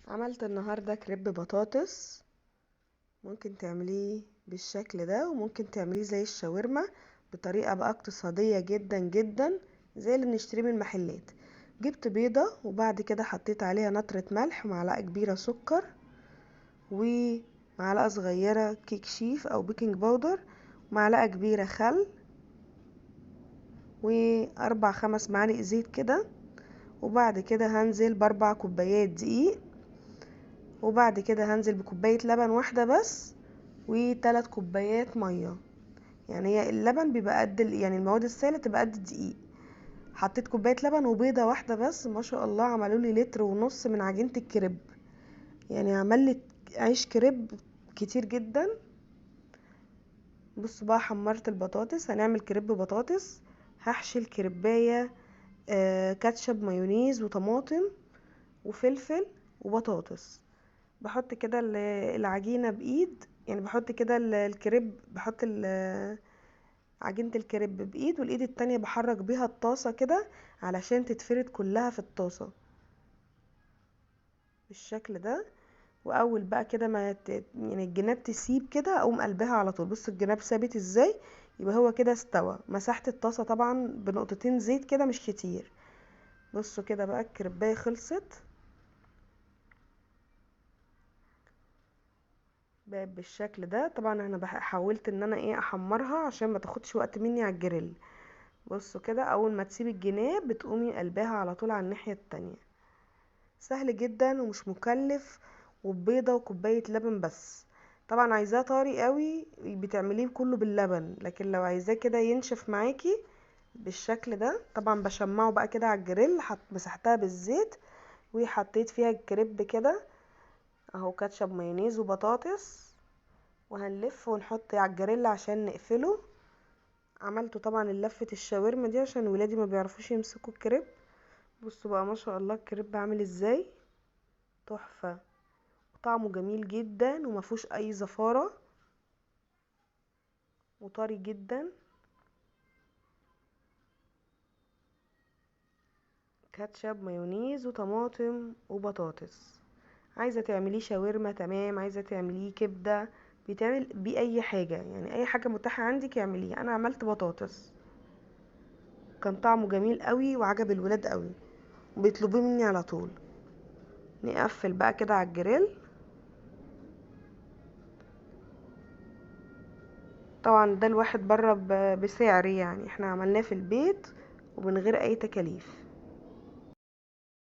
عملت النهاردة كريب بطاطس. ممكن تعمليه بالشكل ده وممكن تعمليه زي الشاورما بطريقة بقى اقتصادية جدا جدا زي اللي بنشتريه من المحلات. جبت بيضة وبعد كده حطيت عليها نطرة ملح ومعلقة كبيرة سكر ومعلقة صغيرة كيك شيف او بيكنج باودر ومعلقة كبيرة خل واربع خمس معالق زيت كده. وبعد كده هنزل باربع كوبايات دقيق، وبعد كده هنزل بكوباية لبن واحدة بس و3 كوبايات مية. يعني هي اللبن بيبقى قد يعني المواد السائلة تبقى قد الدقيق. حطيت كوباية لبن وبيضة واحدة بس، ما شاء الله عملوا لي لتر ونص من عجينة الكريب. يعني عمل لي عيش كريب كتير جدا. بصوا بقى، حمرت البطاطس، هنعمل كريب بطاطس. هحشي الكريباية كاتشب مايونيز وطماطم وفلفل وبطاطس. بحط كده العجينة بايد، يعني بحط كده الكريب، بحط عجينة الكريب بايد، والايد التانية بحرك بيها الطاسة كده علشان تتفرد كلها في الطاسة بالشكل ده. واول بقى كده ما يعني الجناب تسيب كده اقوم قلبها على طول. بص الجناب ثابت ازاي، يبقى هو كده استوى. مسحت الطاسة طبعا بنقطتين زيت كده مش كتير. بصوا كده بقى الكريباية خلصت بقت بالشكل ده. طبعا انا حاولت ان انا احمرها عشان ما تاخدش وقت مني على الجريل. بصوا كده، اول ما تسيب الجناب بتقومي قلبها على طول على الناحية التانية. سهل جدا ومش مكلف، وبيضة وكوباية لبن بس. طبعا عايزاه طري قوي بتعمليه كله باللبن، لكن لو عايزاه كده ينشف معاكي بالشكل ده. طبعا بشمعه بقى كده على الجريل. مسحتها بالزيت وحطيت فيها الكريب كده اهو، كاتشب مايونيز وبطاطس، وهنلف ونحط على الجريل عشان نقفله. عملته طبعا لفة الشاورما دي عشان ولادي ما بيعرفوش يمسكوا الكريب. بصوا بقى ما شاء الله الكريب عامل ازاي، تحفة. طعمه جميل جدا وما فيهوش اي زفارة وطري جدا. كاتشب مايونيز وطماطم وبطاطس. عايزة تعمليه شاورما تمام، عايزة تعمليه كبدة، بيتعمل بيه اي حاجة. يعني اي حاجة متاحة عندك اعمليها. انا عملت بطاطس، كان طعمه جميل قوي وعجب الولاد قوي وبيطلبوه مني على طول. نقفل بقى كده على الجريل. طبعا ده الواحد بره بسعر، يعني احنا عملناه في البيت ومن غير اي تكاليف.